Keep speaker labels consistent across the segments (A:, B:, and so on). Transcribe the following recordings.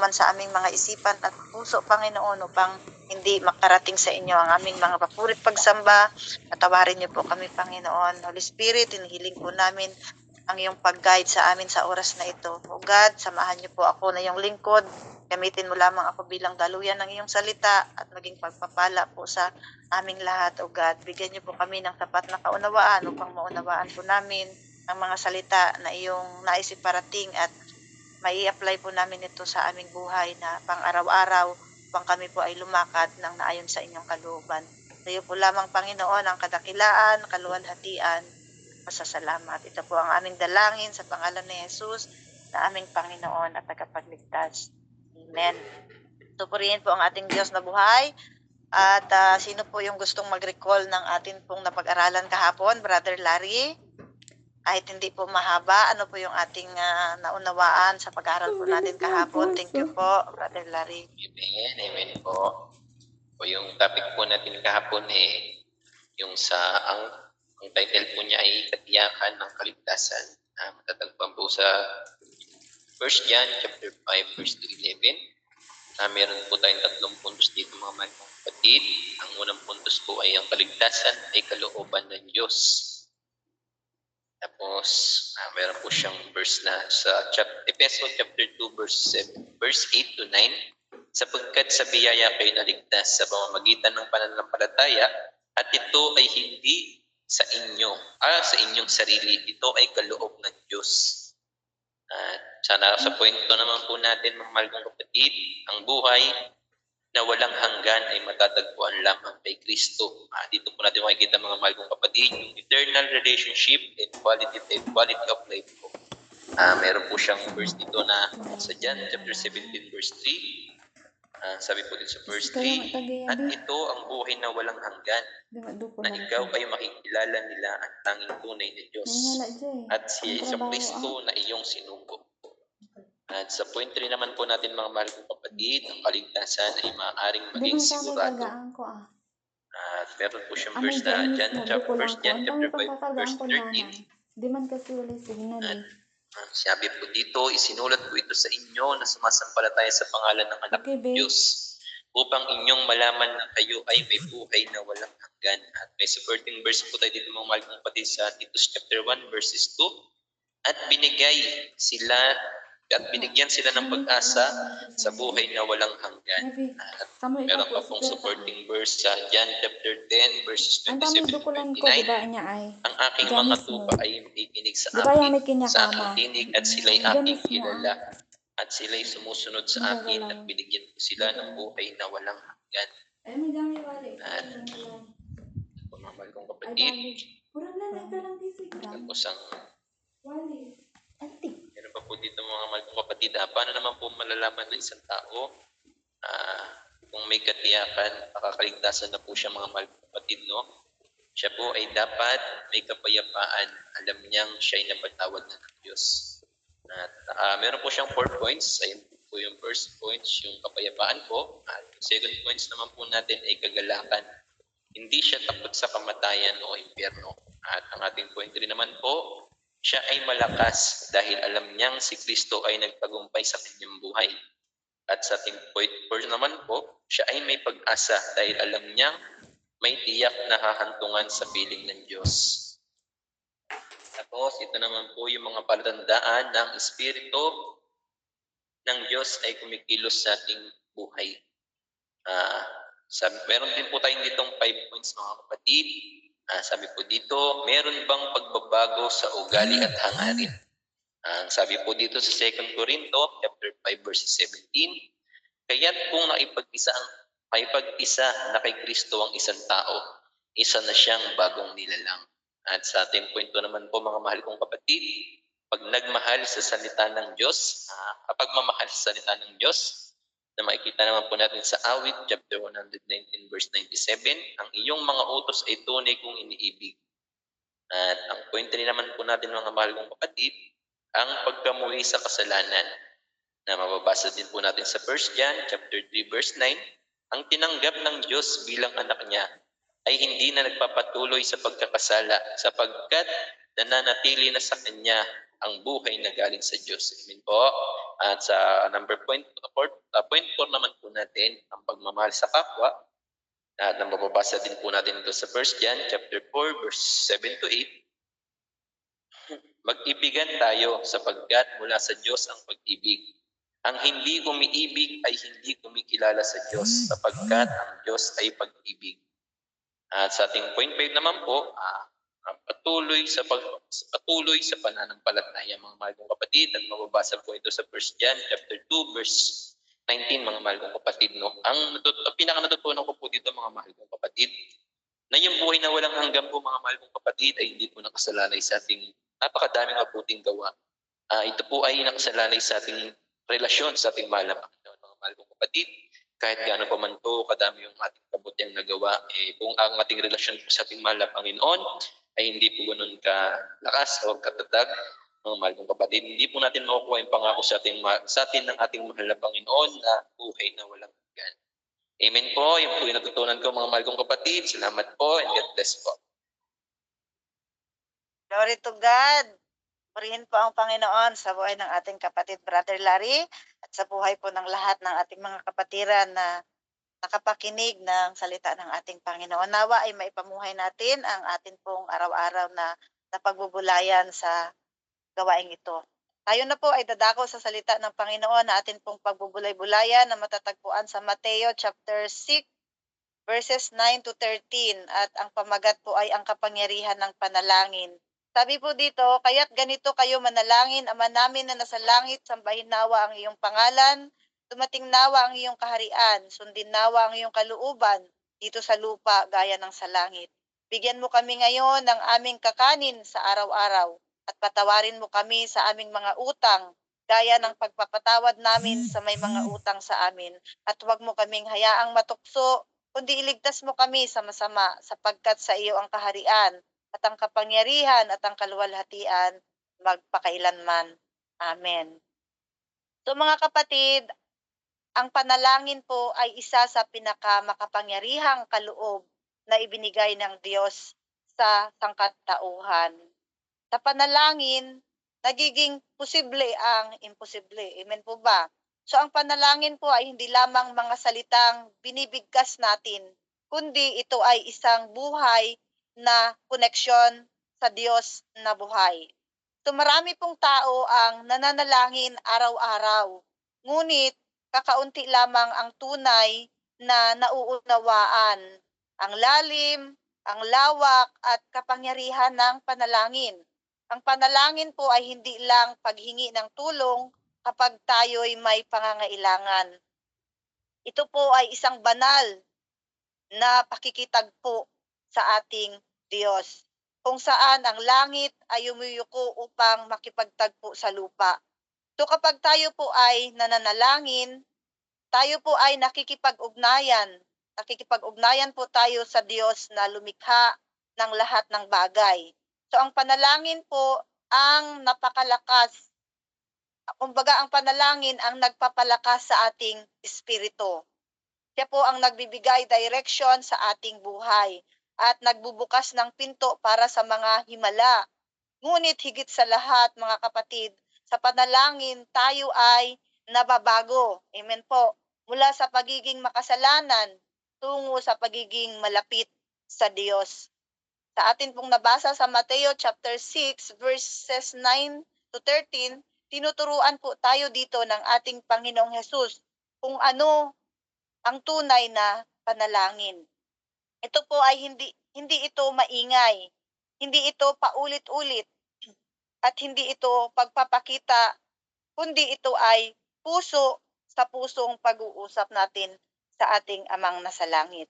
A: man sa aming mga isipan at puso, Panginoon, upang hindi makarating sa inyo ang aming mga papurit pagsamba. Patawarin niyo po kami, Panginoon. Holy Spirit, hinihiling po namin ang iyong pag-guide sa amin sa oras na ito. O God, samahan niyo po ako na iyong lingkod. Gamitin mo lamang ako bilang daluyan ng iyong salita at maging pagpapala po sa aming lahat. O God, bigyan niyo po kami ng sapat na kaunawaan upang maunawaan po namin ang mga salita na iyong nais iparating at mai-apply po namin ito sa aming buhay na pang-araw-araw upang kami po ay lumakad ng naayon sa inyong kalooban. Sa iyo po lamang, Panginoon, ang kadakilaan, kaluwalhatian, pasasalamat. Ito po ang aming dalangin sa pangalan ni Jesus na aming Panginoon at tagapagligtas. Amen. Purihin po ang ating Diyos na buhay. At sino po yung gustong mag-recall ng atin pong napag-aralan kahapon, Brother Larry? Kahit hindi po mahaba, ano po yung ating naunawaan sa pag-aaral po natin kahapon? Thank you po, Brother Larry.
B: Amen, amen po. O yung topic po natin kahapon yung ang title po niya ay Katiyakan ng Kaligtasan. Matatagpuan po sa 1 John chapter 5 verse 11. Meron po tayong tatlong puntos dito mga mga kapatid. Ang unang puntos po ay ang kaligtasan ay kalooban ng Diyos. Tapos, meron po siyang verse na sa Efeso chapter 2 verse 8 to 9. Sapagkat sa biyaya kayo naligtas sa pamamagitan ng pananampalataya at ito ay hindi sa inyo, sa inyong sarili. Ito ay kaloob ng Diyos. Sana sa point to naman po natin, mga mahal kong kapatid, ang buhay na walang hanggan ay matatagpuan lamang kay Kristo. Dito po natin makikita mga mahal kong kapatid, yung eternal relationship and quality of life po. Meron po siyang verse dito na sa John chapter 17 verse 3. Sabi po din sa verse 3, at ito ang buhay na walang hanggan, na ikaw ay makikilala nila ang tanging tunay na Diyos at si Kristo na iyong sinugo. At sa point 3 naman po natin mga mahal kong kapatid, ang kaligtasan ay maaaring maging sigurado. At meron po siyang verse na John chapter 5 verse 13.
C: Di man kasi wala signal.
B: Sabi po dito, isinulat ko ito sa inyo na sumasampalataya sa pangalan ng anak ng Diyos upang inyong malaman na kayo ay may buhay na walang hanggan. At may supporting verse po tayo dito mga mahal kong kapatid sa Titus chapter 1 verses 2. At binigyan sila ng pag-asa sa buhay na walang hanggan. At meron pa pong supporting verse sa John chapter 10 verses 27 to 29. Ang aking mga tupa ay makikinig sa akin, sa aking tinig at sila'y aking kilala. At sila'y sumusunod sa akin at binigyan ko sila ng buhay na walang hanggan. At mga mahal kong kapatid, tapos ang meron pa po dito mga mahal kong kapatid, paano naman po malalaman ng isang tao kung may katiyakan, makakaligtasan na po siya mga mahal kong kapatid, no? Siya po ay dapat may kapayapaan, alam niyang siya ay napatawad na ng Diyos. At meron po siyang 4 points. Ayun po yung first points, yung kapayapaan po. At yung second points naman po natin ay kagalakan. Hindi siya takot sa kamatayan o impyerno. At ang ating point 3 naman po, siya ay malakas dahil alam niyang si Kristo ay nagtagumpay sa kanyang buhay. At sa ating point 4 naman po, siya ay may pag-asa dahil alam niyang may tiyak na hahantungan sa piling ng Diyos. Tapos, ito naman po yung mga palatandaan ng Espiritu ng Diyos ay kumikilos sa ating buhay. Meron din po tayong ditong 5 points mga kapatid. Sabi po dito, meron bang pagbabago sa ugali at hangarin? Sabi po dito sa 2 Corinto, chapter 5, verse 17, kaya't kung nakipag-isa na kay Kristo ang isang tao, isa na siyang bagong nilalang. At sa ating point 2 naman po mga mahal kong kapatid, pag nagmahal sa salita ng Diyos, kapag mamahal sa salita ng Diyos, na makikita naman po natin sa Awit, chapter 119, verse 97, ang iyong mga utos ay tunay kong iniibig. At ang point 3 naman po natin mga mahal kong kapatid, ang pagkamuhi sa kasalanan, na mababasa din po natin sa 1 John, chapter 3, verse 9, ang tinanggap ng Diyos bilang anak niya ay hindi na nagpapatuloy sa pagkakasala sapagkat nananatili na sa Kanya ang buhay na galing sa Diyos. Amen po. At sa point 4 naman po natin, ang pagmamahal sa kapwa. At mababasa din po natin ito sa 1 John chapter 4 verse 7 to 8. Mag-ibigan tayo sapagkat mula sa Diyos ang pag-ibig. Ang hindi umiibig ay hindi kumikilala sa Diyos sapagkat ang Diyos ay pag-ibig. At sa ating point 5 naman po, patuloy sa pananampalataya, mga mahal kong kapatid, at mababasa po ito sa 1 John chapter 2 verse 19, mga mahal kong kapatid. No? Ang pinaka natutunan ko po dito, mga mahal kong kapatid, na yung buhay na walang hanggan po, mga mahal kong kapatid, ay hindi po nakasalalay sa ating napakadaming mabuting gawa. Ito po ay nakasalalay sa ating relasyon sa ating mahal na Panginoon, mga mahal kong kapatid. Kahit gaano pa man po kadami yung ating kabutiang nagawa, kung ang ating relasyon po sa ating mahal na Panginoon ay hindi po ganun kalakas o katatag, mga mahal kong kapatid, hindi po natin makukuha yung pangako sa atin ng ating mahal na Panginoon na buhay na walang hanggan. Amen po. Yung po yung natutunan ko, mga mahal kong kapatid. Salamat po and God bless po.
A: Glory to God. Purihin po ang Panginoon sa buhay ng ating kapatid Brother Larry at sa buhay po ng lahat ng ating mga kapatiran na nakapakinig ng salita ng ating Panginoon. Nawa ay maipamuhay natin ang atin pong araw-araw na pagbubulayan sa gawaing ito. Tayo na po ay dadako sa salita ng Panginoon na atin pong pagbubulay-bulayan na matatagpuan sa Mateo chapter 6 verses 9 to 13 at ang pamagat po ay ang kapangyarihan ng panalangin. Sabi po dito, kaya't ganito kayo manalangin, Ama namin na nasa langit, sambahin nawa ang iyong pangalan, dumating nawa ang iyong kaharian, sundin nawa ang iyong kalooban dito sa lupa gaya ng sa langit. Bigyan mo kami ngayon ng aming kakanin sa araw-araw at patawarin mo kami sa aming mga utang gaya ng pagpapatawad namin sa may mga utang sa amin at huwag mo kaming hayaang matukso kundi iligtas mo kami sa masama sapagkat sa iyo ang kaharian at ang kapangyarihan at ang kaluwalhatian magpakailanman. Amen. So mga kapatid, ang panalangin po ay isa sa pinakamakapangyarihang kaloob na ibinigay ng Diyos sa sangkatauhan. Sa panalangin, nagiging posible ang imposible. Amen po ba? So ang panalangin po ay hindi lamang mga salitang binibigkas natin, kundi ito ay isang buhay na koneksyon sa Diyos na buhay. So marami pong tao ang nananalangin araw-araw, ngunit kakaunti lamang ang tunay na nauunawaan ang lalim, ang lawak at kapangyarihan ng panalangin. Ang panalangin po ay hindi lang paghingi ng tulong kapag tayo'y may pangangailangan. Ito po ay isang banal na pakikitagpo sa ating Diyos, kung saan ang langit ay umuyuko upang makipagtagpo sa lupa. So kapag tayo po ay nananalangin, tayo po ay nakikipag-ugnayan po tayo sa Diyos na lumikha ng lahat ng bagay. So ang panalangin po ang napakalakas. Kumbaga ang panalangin ang nagpapalakas sa ating espiritu. Siya po ang nagbibigay direction sa ating buhay at nagbubukas ng pinto para sa mga himala. Ngunit higit sa lahat, mga kapatid, sa panalangin tayo ay nababago. Amen po. Mula sa pagiging makasalanan tungo sa pagiging malapit sa Diyos. Sa atin pong nabasa sa Mateo chapter 6 verses 9 to 13, tinuturuan po tayo dito ng ating Panginoong Hesus kung ano ang tunay na panalangin. Ito po ay hindi ito maingay, hindi ito paulit-ulit, at hindi ito pagpapakita, kundi ito ay puso sa pusong pag-uusap natin sa ating Amang nasa langit.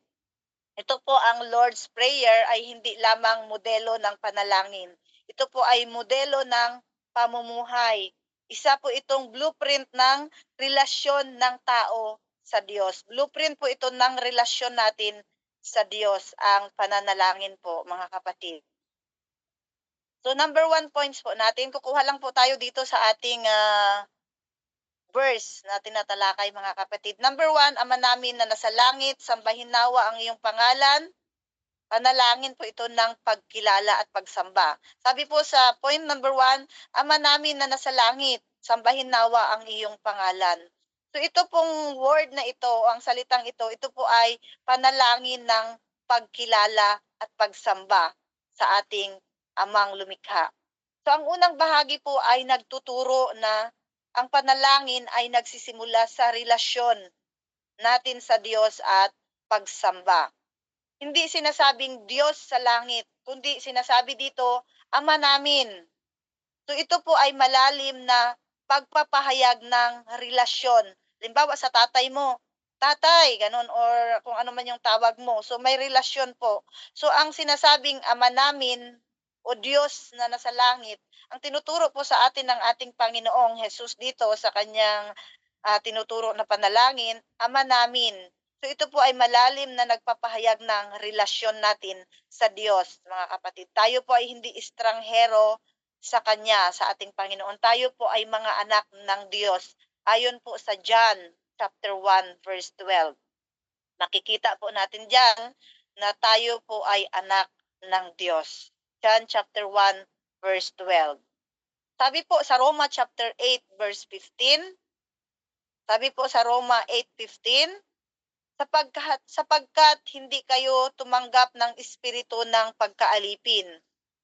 A: Ito po ang Lord's Prayer ay hindi lamang modelo ng panalangin. Ito po ay modelo ng pamumuhay. Isa po itong blueprint ng relasyon ng tao sa Diyos. Blueprint po ito ng relasyon natin sa Diyos, ang pananalangin po, mga kapatid. So number 1 points po natin, kukuha lang po tayo dito sa ating verse na tinatalakay, mga kapatid. Number 1, Ama namin na nasa langit, sambahin nawa ang iyong pangalan, Panalangin po ito ng pagkilala at pagsamba. Sabi po sa point number 1, Ama namin na nasa langit, sambahin nawa ang iyong pangalan. So ito pong word na ito, ang salitang ito po ay panalangin ng pagkilala at pagsamba sa ating Amang lumikha. So ang unang bahagi po ay nagtuturo na ang panalangin ay nagsisimula sa relasyon natin sa Diyos at pagsamba. Hindi sinasabing Diyos sa langit, kundi sinasabi dito, Ama namin. So ito po ay malalim na pagpapahayag ng relasyon. Halimbawa sa tatay mo, tatay, ganun, or kung ano man yung tawag mo. So may relasyon po. So ang sinasabing Ama namin o Diyos na nasa langit, ang tinuturo po sa atin ng ating Panginoong Jesus dito sa kanyang tinuturo na panalangin, Ama namin. So ito po ay malalim na nagpapahayag ng relasyon natin sa Diyos, mga kapatid. Tayo po ay hindi estranghero sa Kanya, sa ating Panginoon. Tayo po ay mga anak ng Diyos. Ayon po sa John chapter 1 verse 12. Makikita po natin diyan na tayo po ay anak ng Diyos. John chapter 1 verse 12. Sabi po sa Roma chapter 8 verse 15, sabi po sa Roma 8:15, sapagkat hindi kayo tumanggap ng espiritu ng pagkaalipin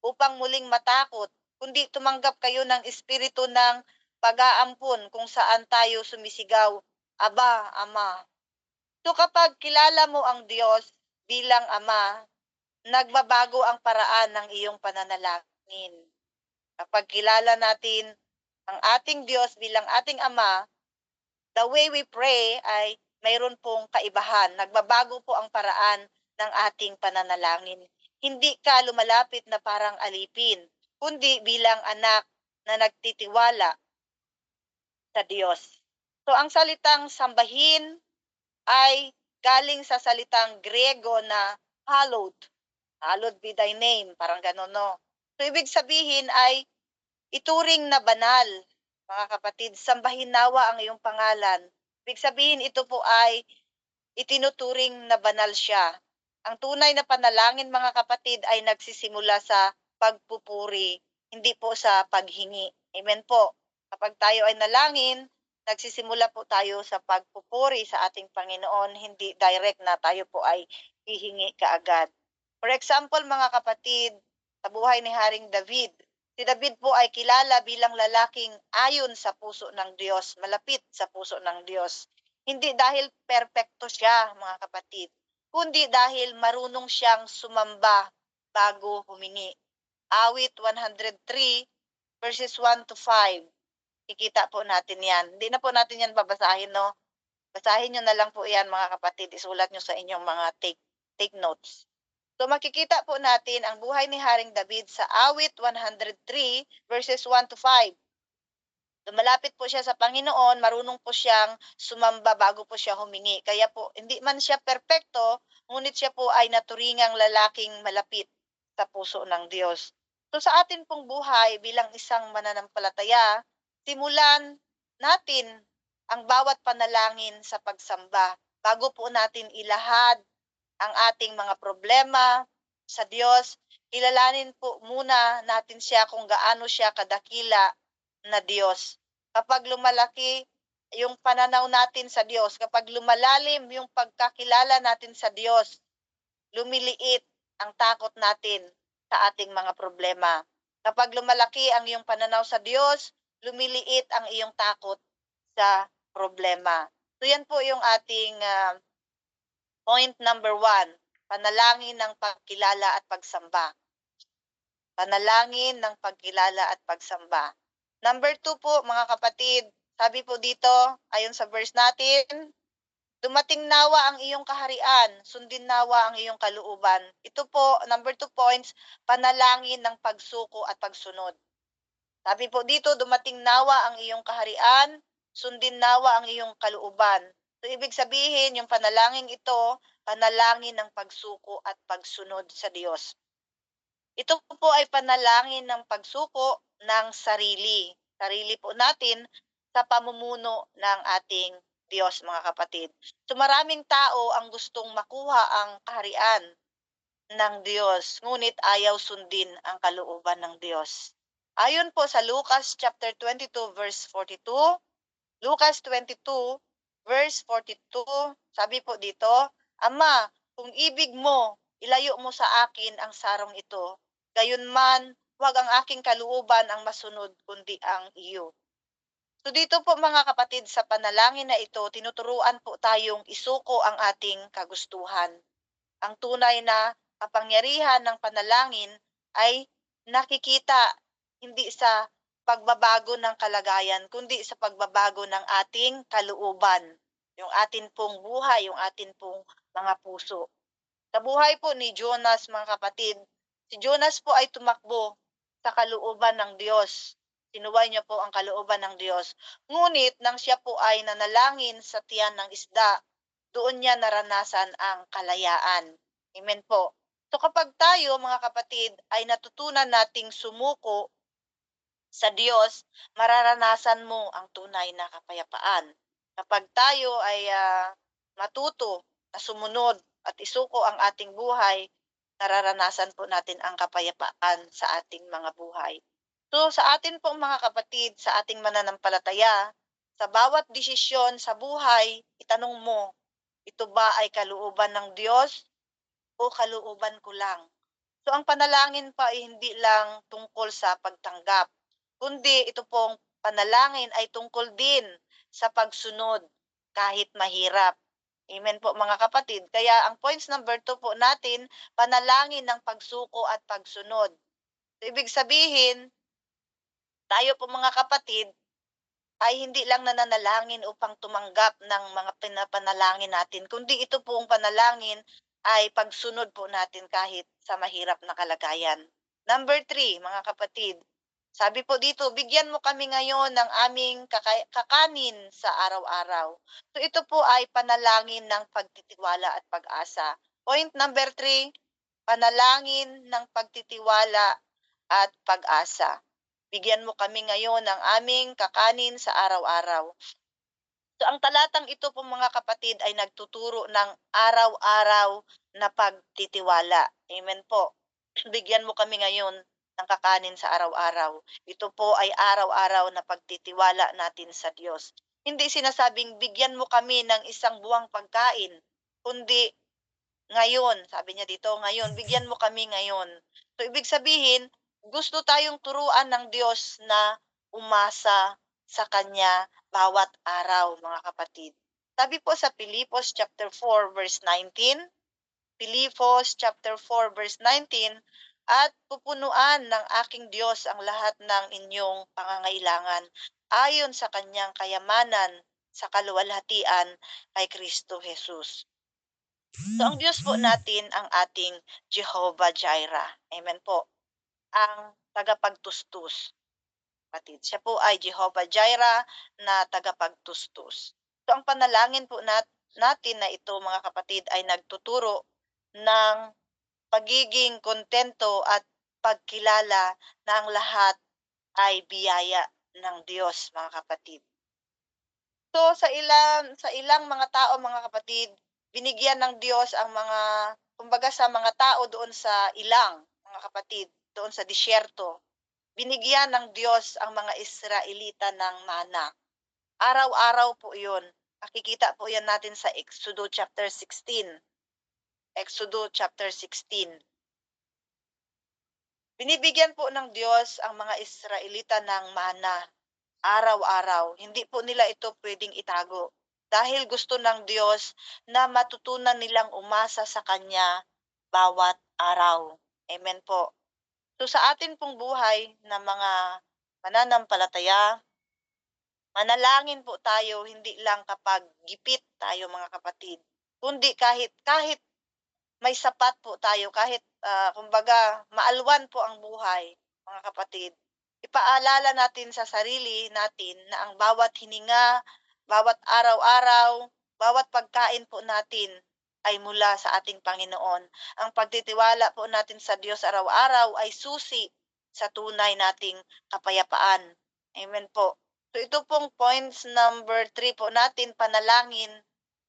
A: upang muling matakot, kundi tumanggap kayo ng espiritu ng pag-aampon kung saan tayo sumisigaw, Aba, Ama. So kapag kilala mo ang Diyos bilang Ama, nagbabago ang paraan ng iyong pananalangin. Kapag kilala natin ang ating Diyos bilang ating Ama, the way we pray ay mayroon pong kaibahan. Nagbabago po ang paraan ng ating pananalangin. Hindi ka lumalapit na parang alipin, kundi bilang anak na nagtitiwala sa Diyos. So ang salitang sambahin ay galing sa salitang Grego na hallowed. Hallowed be thy name, parang gano'n, no? So ibig sabihin ay ituring na banal, mga kapatid, sambahin nawa ang iyong pangalan. Ibig sabihin ito po ay itinuturing na banal siya. Ang tunay na panalangin, mga kapatid, ay nagsisimula sa pagpupuri, hindi po sa paghingi. Amen po. Kapag tayo ay nalangin, nagsisimula po tayo sa pagpupuri sa ating Panginoon, hindi direct na tayo po ay hihingi kaagad. For example, mga kapatid, sa buhay ni Haring David, si David po ay kilala bilang lalaking ayon sa puso ng Diyos, malapit sa puso ng Diyos. Hindi dahil perpekto siya, mga kapatid, kundi dahil marunong siyang sumamba bago humingi. Awit 103 verses 1 to 5. Kikita po natin yan. Hindi na po natin yan babasahin, no? Basahin nyo na lang po yan, mga kapatid. Isulat nyo sa inyong mga take notes. So makikita po natin ang buhay ni Haring David sa Awit 103 verses 1 to 5. Lumalapit po siya sa Panginoon, marunong po siyang sumamba bago po siya humingi. Kaya po, hindi man siya perpekto, ngunit siya po ay naturingang lalaking malapit sa puso ng Diyos. So sa atin pong buhay bilang isang mananampalataya, simulan natin ang bawat panalangin sa pagsamba bago po natin ilahad ang ating mga problema sa Diyos. Kilalanin po muna natin siya kung gaano siya kadakila na Diyos. Kapag lumalaki yung pananaw natin sa Diyos, kapag lumalalim yung pagkakilala natin sa Diyos, lumiliit ang takot natin sa ating mga problema. Kapag lumalaki ang iyong pananaw sa Diyos, lumiliit ang iyong takot sa problema. So yan po yung ating point number 1, panalangin ng pagkilala at pagsamba. Panalangin ng pagkilala at pagsamba. Number 2 po, mga kapatid, sabi po dito, ayon sa verse natin, dumating nawa ang iyong kaharian, sundin nawa ang iyong kalooban. Ito po, number 2 points, panalangin ng pagsuko at pagsunod. Sabi po dito, dumating nawa ang iyong kaharian, sundin nawa ang iyong kalooban. So, ibig sabihin, yung panalangin ito, panalangin ng pagsuko at pagsunod sa Diyos. Ito po ay panalangin ng pagsuko ng sarili. Sarili po natin sa pamumuno ng ating Diyos, mga kapatid. So maraming tao ang gustong makuha ang kaharian. ng Diyos, ngunit ayaw sundin ang kalooban ng Diyos. Ayon po sa Lucas chapter 22 verse 42, Lucas 22 verse 42, sabi po dito, Ama, kung ibig mo, ilayo mo sa akin ang sarong ito. Gayunman, huwag ang aking kalooban ang masunod, kundi ang iyo. So dito po mga kapatid, sa panalangin na ito, tinuturuan po tayong isuko ang ating kagustuhan. Ang tunay na kapangyarihan ng panalangin ay nakikita hindi sa pagbabago ng kalagayan, kundi sa pagbabago ng ating kalooban, yung atin pong buhay, yung atin pong mga puso. Sa buhay po ni Jonas, mga kapatid, si Jonas po ay tumakbo sa kalooban ng Diyos. Sinuway niya po ang kalooban ng Diyos. Ngunit nang siya po ay nanalangin sa tiyan ng isda, doon niya naranasan ang kalayaan. Amen po. So kapag tayo, mga kapatid, ay natutunan nating sumuko sa Diyos, mararanasan mo ang tunay na kapayapaan. Kapag tayo ay matuto na sumunod at isuko ang ating buhay, nararanasan po natin ang kapayapaan sa ating mga buhay. So sa atin po mga kapatid, sa ating mananampalataya, sa bawat desisyon sa buhay, itanong mo, ito ba ay kalooban ng Diyos o kalooban ko lang? So ang panalangin pa ay hindi lang tungkol sa pagtanggap, kundi ito pong panalangin ay tungkol din sa pagsunod kahit mahirap. Amen po mga kapatid. Kaya ang points number 2 po natin, panalangin ng pagsuko at pagsunod. So, ibig sabihin, tayo po mga kapatid ay hindi lang nananalangin upang tumanggap ng mga pinapanalangin natin, kundi ito pong panalangin ay pagsunod po natin kahit sa mahirap na kalagayan. Number 3, mga kapatid, sabi po dito, bigyan mo kami ngayon ng aming kakanin sa araw-araw. So ito po ay panalangin ng pagtitiwala at pag-asa. Point number 3, panalangin ng pagtitiwala at pag-asa. Bigyan mo kami ngayon ng aming kakanin sa araw-araw. So ang talatang ito po mga kapatid ay nagtuturo ng araw-araw na pagtitiwala. Amen po. Bigyan mo kami ngayon ng kakanin sa araw-araw. Ito po ay araw-araw na pagtitiwala natin sa Diyos. Hindi sinasabing bigyan mo kami ng isang buwang pagkain, kundi ngayon, sabi niya dito, ngayon, bigyan mo kami ngayon. So, ibig sabihin, gusto tayong turuan ng Diyos na umasa sa Kanya bawat araw, mga kapatid. Sabi po sa Pilipos chapter 4 verse 19, Pilipos chapter 4 verse 19, at pupunuan ng aking Diyos ang lahat ng inyong pangangailangan ayon sa Kanyang kayamanan sa kaluwalhatian kay Kristo Jesus. So, ang Diyos po natin ang ating Jehovah Jireh. Amen po. Ang tagapagtustus. Kapatid. Siya po ay Jehovah Jireh na tagapagtustus. So, ang panalangin po natin na ito, mga kapatid, ay nagtuturo ng pagiging kontento at pagkilala na ang lahat ay biyaya ng Diyos, mga kapatid. So sa ilang mga tao, mga kapatid, binigyan ng Diyos ang mga kumbaga sa mga tao doon sa ilang, mga kapatid, doon sa disyerto. Binigyan ng Diyos ang mga Israelita ng mana. Araw-araw po 'yon. Makikita po 'yan natin sa Exodo chapter 16. Exodo chapter 16. Binibigyan po ng Diyos ang mga Israelita ng mana araw-araw. Hindi po nila ito pwedeng itago. Dahil gusto ng Diyos na matutunan nilang umasa sa Kanya bawat araw. Amen po. So sa atin pong buhay na mga mananampalataya, manalangin po tayo hindi lang kapag gipit tayo mga kapatid, kundi kahit may sapat po tayo, kahit kumbaga maalwan po ang buhay, mga kapatid. Ipaalala natin sa sarili natin na ang bawat hininga, bawat araw-araw, bawat pagkain po natin ay mula sa ating Panginoon. Ang pagtitiwala po natin sa Diyos araw-araw ay susi sa tunay nating kapayapaan. Amen po. So ito pong points number 3 po natin, panalangin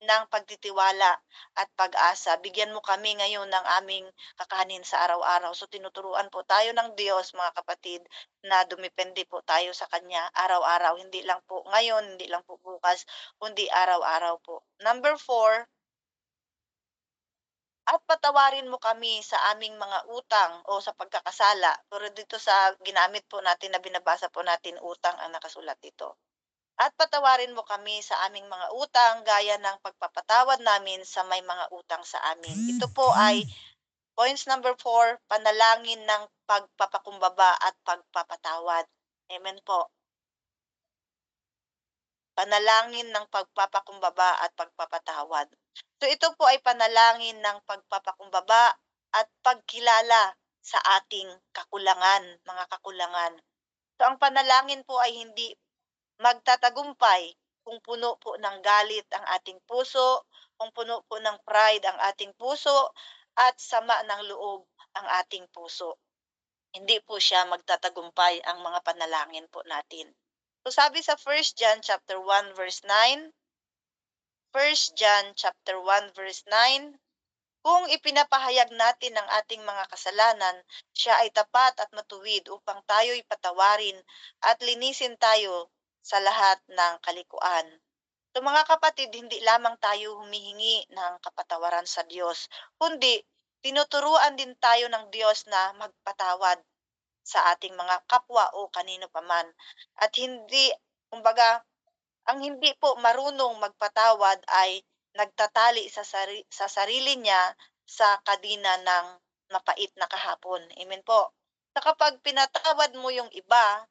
A: ng pagtitiwala at pag-asa. Bigyan mo kami ngayon ng aming kakanin sa araw-araw. So tinuturuan po tayo ng Diyos, mga kapatid, na dumepende po tayo sa Kanya araw-araw. Hindi lang po ngayon, hindi lang po bukas, kundi araw-araw po. Number 4, at patawarin mo kami sa aming mga utang o sa pagkakasala. Pero dito sa ginamit po natin na binabasa po natin, utang ang nakasulat dito. At patawarin mo kami sa aming mga utang gaya ng pagpapatawad namin sa may mga utang sa amin. Ito po ay points number 4, panalangin ng pagpapakumbaba at pagpapatawad. Amen po. Panalangin ng pagpapakumbaba at pagpapatawad. So ito po ay panalangin ng pagpapakumbaba at pagkilala sa ating kakulangan, mga kakulangan. So ang panalangin po ay hindi magtatagumpay kung puno po ng galit ang ating puso, kung puno po ng pride ang ating puso, at sama ng loob ang ating puso. Hindi po siya magtatagumpay ang mga panalangin po natin. So sabi sa 1 John chapter 1 verse 9, 1 John chapter 1 verse 9, kung ipinapahayag natin ang ating mga kasalanan, siya ay tapat at matuwid upang tayo'y patawarin at linisin tayo sa lahat ng kalikuan. So mga kapatid, hindi lamang tayo humihingi ng kapatawaran sa Diyos, kundi tinuturuan din tayo ng Diyos na magpatawad sa ating mga kapwa o kanino paman. At hindi, kumbaga, ang hindi po marunong magpatawad ay nagtatali sa sarili niya sa kadina ng mapait na kahapon. Amen po. Sa kapag pinatawad mo yung iba,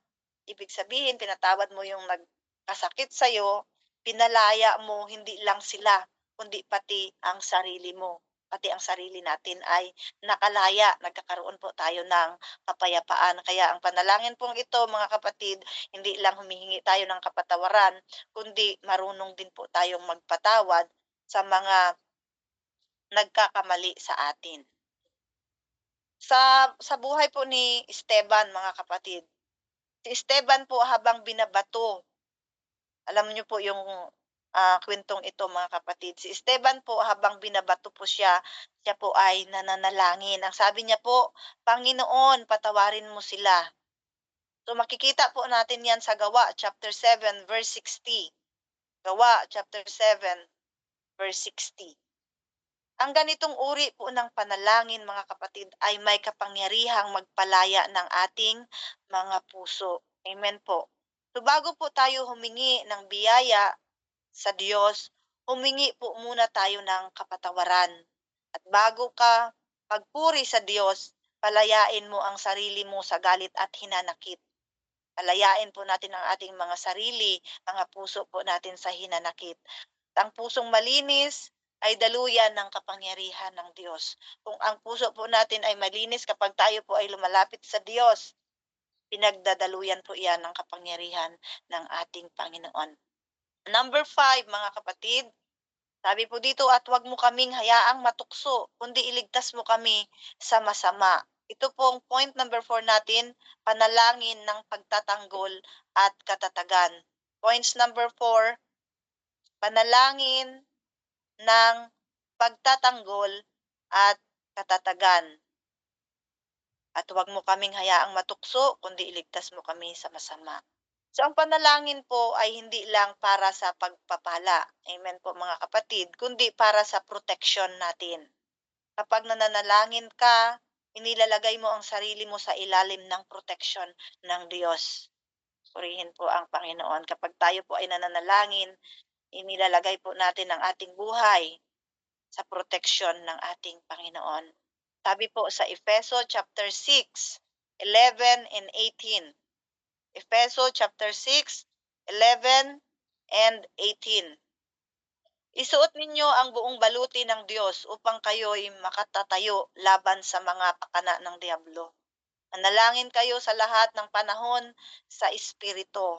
A: ibig sabihin pinatawad mo yung nagkasakit sa'yo, pinalaya mo hindi lang sila, kundi pati ang sarili mo. Pati ang sarili natin ay nakalaya, nagkakaroon po tayo ng kapayapaan. Kaya ang panalangin pong ito, mga kapatid, hindi lang humihingi tayo ng kapatawaran, kundi marunong din po tayong magpatawad sa mga nagkakamali sa atin. Sa buhay po ni Esteban, mga kapatid, si Esteban po habang binabato, alam niyo po yung kwentong ito, mga kapatid. Si Esteban po habang binabato po siya po ay nananalangin. Ang sabi niya po, Panginoon, patawarin mo sila. So makikita po natin yan sa Gawa chapter 7 verse 60. Gawa chapter 7 verse 60. Ang ganitong uri po ng panalangin, mga kapatid, ay may kapangyarihang magpalaya ng ating mga puso. Amen po. So bago po tayo humingi ng biyaya sa Diyos, humingi po muna tayo ng kapatawaran. At bago ka magpuri sa Diyos, palayain mo ang sarili mo sa galit at hinanakit. Palayain po natin ang ating mga sarili, mga puso po natin sa hinanakit. Ang pusong malinis ay daluyan ng kapangyarihan ng Diyos. Kung ang puso po natin ay malinis, kapag tayo po ay lumalapit sa Diyos, pinagdadaluyan po iyan ng kapangyarihan ng ating Panginoon. Number 5, mga kapatid, sabi po dito, at huwag mo kaming hayaang matukso, kundi iligtas mo kami sa masama. Ito pong point number 4 natin, panalangin ng pagtatanggol at katatagan. Points number 4, panalangin ng pagtatanggol at katatagan. At huwag mo kaming hayaang matukso, kundi iligtas mo kami sa masama. So ang panalangin po ay hindi lang para sa pagpapala, amen po mga kapatid, kundi para sa protection natin. Kapag nananalangin ka, inilalagay mo ang sarili mo sa ilalim ng protection ng Diyos. Purihin po ang Panginoon. Kapag tayo po ay nananalangin, inilalagay po natin ang ating buhay sa protection ng ating Panginoon. Sabi po sa Efeso chapter 6, 11 and 18. Efeso chapter 6, 11 and 18. Isuot ninyo ang buong baluti ng Diyos upang kayo'y makatatayo laban sa mga pakana ng diablo. Manalangin kayo sa lahat ng panahon sa Espiritu.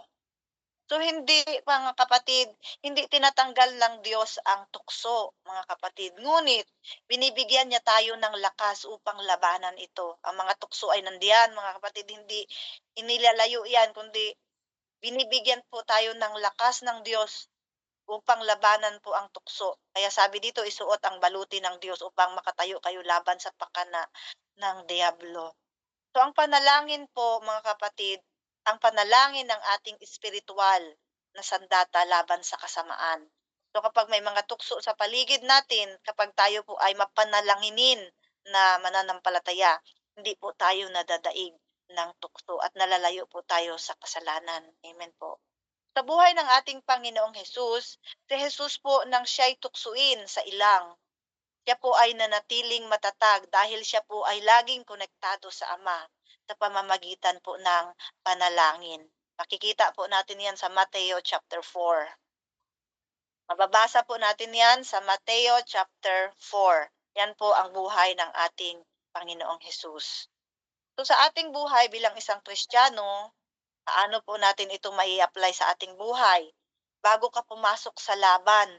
A: So hindi, mga kapatid, hindi tinatanggal ng Diyos ang tukso, mga kapatid. Ngunit binibigyan niya tayo ng lakas upang labanan ito. Ang mga tukso ay nandiyan, mga kapatid, hindi inilalayo yan, kundi binibigyan po tayo ng lakas ng Diyos upang labanan po ang tukso. Kaya sabi dito, isuot ang baluti ng Diyos upang makatayo kayo laban sa pakana ng diablo. So ang panalangin po mga kapatid, ang panalangin ng ating espiritual na sandata laban sa kasamaan. So kapag may mga tukso sa paligid natin, kapag tayo po ay mapanalanginin na mananampalataya, hindi po tayo nadadaig ng tukso at nalalayo po tayo sa kasalanan. Amen po. Sa buhay ng ating Panginoong Hesus, si Hesus po nang siya'y tuksuin sa ilang, siya po ay nanatiling matatag dahil siya po ay laging konektado sa Ama sa pamamagitan po ng panalangin. Makikita po natin yan sa Mateo chapter 4. Mababasa po natin yan sa Mateo chapter 4. Yan po ang buhay ng ating Panginoong Hesus. So sa ating buhay bilang isang Kristiyano, paano po natin ito mai-apply sa ating buhay? Bago ka pumasok sa laban,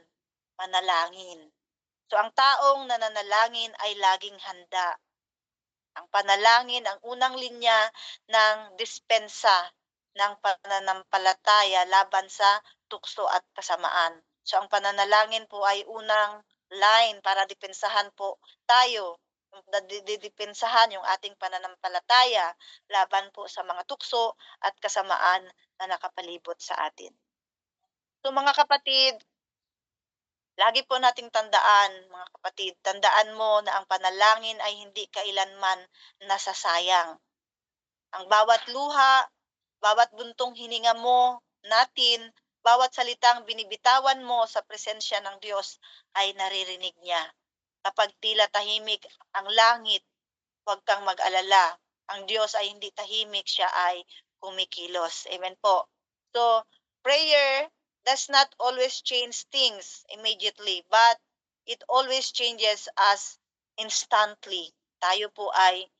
A: manalangin. So ang taong nananalangin ay laging handa. Ang panalangin ang unang linya ng dispensa ng pananampalataya laban sa tukso at kasamaan. So ang pananalangin po ay unang line para depensahan po tayo, didepensahan yung ating pananampalataya laban po sa mga tukso at kasamaan na nakapalibot sa atin. So mga kapatid, lagi po nating tandaan, mga kapatid, tandaan mo na ang panalangin ay hindi kailanman nasasayang. Ang bawat luha, bawat buntong hininga mo natin, bawat salitang binibitawan mo sa presensya ng Diyos ay naririnig niya. Kapag tila tahimik ang langit, huwag kang mag-alala. Ang Diyos ay hindi tahimik, siya ay kumikilos. Amen po. So, prayer does not always change things immediately, but it always changes us instantly. Tayo po ay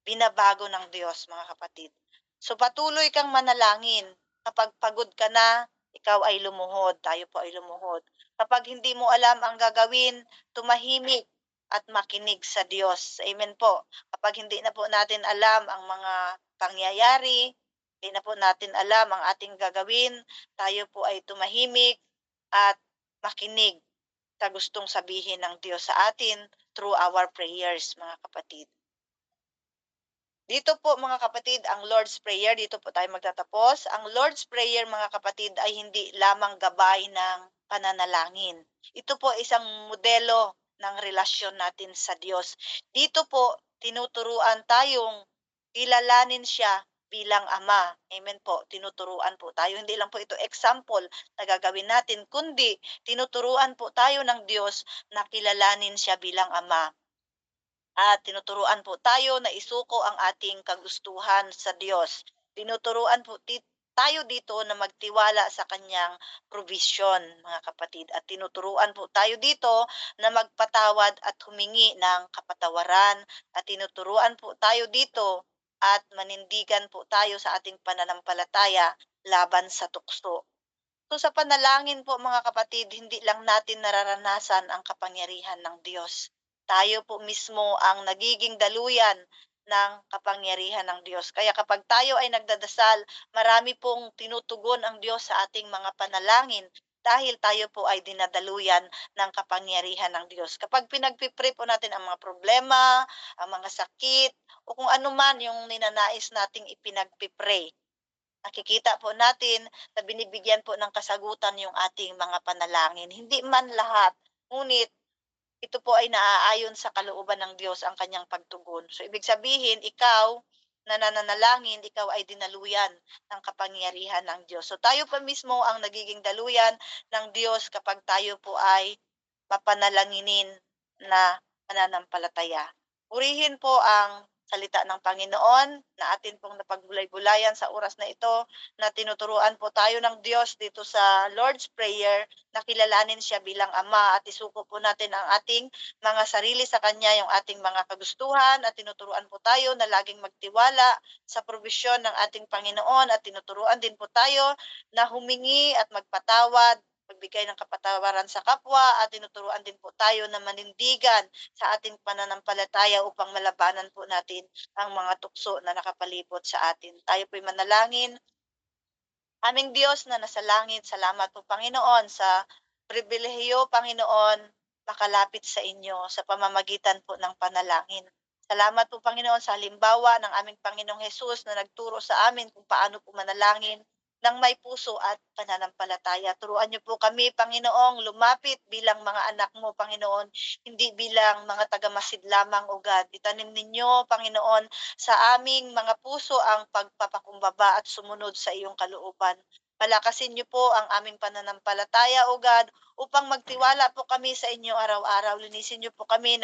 A: binabago ng Diyos, mga kapatid. So patuloy kang manalangin. Kapag pagod ka na, ikaw ay lumuhod, tayo po ay lumuhod. Kapag hindi mo alam ang gagawin, tumahimik at makinig sa Diyos. Amen po. Kapag hindi na po natin alam ang mga pangyayari, hindi na po natin alam ang ating gagawin, tayo po ay tumahimik at makinig sa gustong sabihin ng Diyos sa atin through our prayers, mga kapatid. Dito po mga kapatid, ang Lord's Prayer, dito po tayo magtatapos. Ang Lord's Prayer mga kapatid ay hindi lamang gabay ng pananalangin. Ito po isang modelo ng relasyon natin sa Diyos. Dito po tinuturuan tayong kilalanin siya bilang Ama. Amen po. Tinuturuan po tayo. Hindi lang po ito example na gagawin natin, kundi tinuturuan po tayo ng Diyos na kilalanin siya bilang Ama. At tinuturuan po tayo na isuko ang ating kagustuhan sa Diyos. Tinuturuan po tayo dito na magtiwala sa kanyang provision, mga kapatid. At tinuturuan po tayo dito na magpatawad at humingi ng kapatawaran. At tinuturuan po tayo dito at manindigan po tayo sa ating pananampalataya laban sa tukso. So sa panalangin po mga kapatid, hindi lang natin nararanasan ang kapangyarihan ng Diyos. Tayo po mismo ang nagiging daluyan ng kapangyarihan ng Diyos. Kaya kapag tayo ay nagdadasal, marami pong tinutugon ang Diyos sa ating mga panalangin dahil tayo po ay dinadaluyan ng kapangyarihan ng Diyos. Kapag pinagpipray po natin ang mga problema, ang mga sakit, o kung ano man yung ninanais nating ipinagpipray, nakikita po natin na binibigyan po ng kasagutan yung ating mga panalangin. Hindi man lahat, ngunit ito po ay naaayon sa kalooban ng Diyos ang kanyang pagtugon. So ibig sabihin, ikaw na nananalangin, ikaw ay dinaluyan ng kapangyarihan ng Diyos. So tayo pa mismo ang nagiging daluyan ng Diyos kapag tayo po ay mapanalanginin na pananampalataya. Purihin po ang salita ng Panginoon na atin pong napagbulay-bulayan sa oras na ito na tinuturuan po tayo ng Diyos dito sa Lord's Prayer na kilalanin siya bilang Ama at isuko po natin ang ating mga sarili sa Kanya, yung ating mga kagustuhan at tinuturuan po tayo na laging magtiwala sa provisyon ng ating Panginoon at tinuturuan din po tayo na humingi at magpatawad, magbigay ng kapatawaran sa kapwa at tinuturuan din po tayo na manindigan sa ating pananampalataya upang malabanan po natin ang mga tukso na nakapalibot sa atin. Tayo po'y manalangin. Aming Diyos na nasa langit, salamat po Panginoon sa pribilehiyo, Panginoon, makalapit sa inyo sa pamamagitan po ng panalangin. Salamat po Panginoon sa halimbawa ng aming Panginoong Hesus na nagturo sa amin kung paano po manalangin ng may puso at pananampalataya. Turuan niyo po kami, Panginoong, lumapit bilang mga anak mo, Panginoon, hindi bilang mga tagamasid lamang, O God. Itanim ninyo, Panginoon, sa aming mga puso ang pagpapakumbaba at sumunod sa iyong kalooban. Palakasin niyo po ang aming pananampalataya, O God, upang magtiwala po kami sa inyo araw-araw. Linisin niyo po kami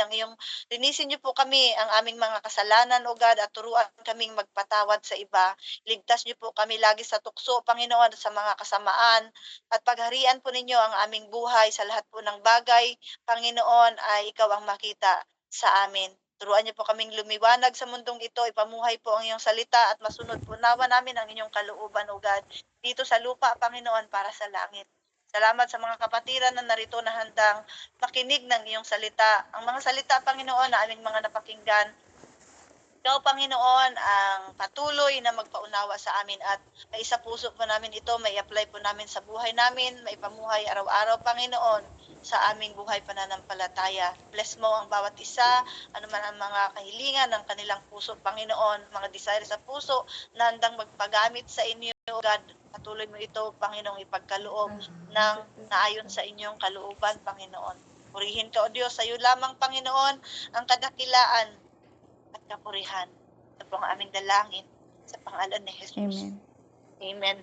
A: ang aming mga kasalanan, O God, at turuan kaming magpatawad sa iba. Ligtas niyo po kami lagi sa tukso, Panginoon, sa mga kasamaan, at pagharian po ninyo ang aming buhay sa lahat po ng bagay. Panginoon, ay ikaw ang makita sa amin. Turuan niyo po kaming lumiwanag sa mundong ito, ipamuhay po ang iyong salita at masunod po nawa namin ang inyong kalooban, O God, dito sa lupa, Panginoon, para sa langit. Salamat sa mga kapatiran na narito na handang makinig ng iyong salita. Ang mga salita, Panginoon, na aming mga napakinggan, ikaw, Panginoon, ang patuloy na magpaunawa sa amin at maisa puso po namin ito, may apply po namin sa buhay namin, may pamuhay araw-araw, Panginoon, sa aming buhay pananampalataya. Bless mo ang bawat isa, anuman ang mga kahilingan ng kanilang puso, Panginoon, mga desire sa puso na handang magpagamit sa inyo, God. Patuloy mo ito, Panginoong, ipagkaloob ng naayon sa inyong kalooban, Panginoon. Purihin ka, O Diyos, sa iyo lamang, Panginoon, ang kadakilaan at kapurihan. Ito po ang aming dalangin sa pangalan ni Jesus.
C: Amen.
A: Amen.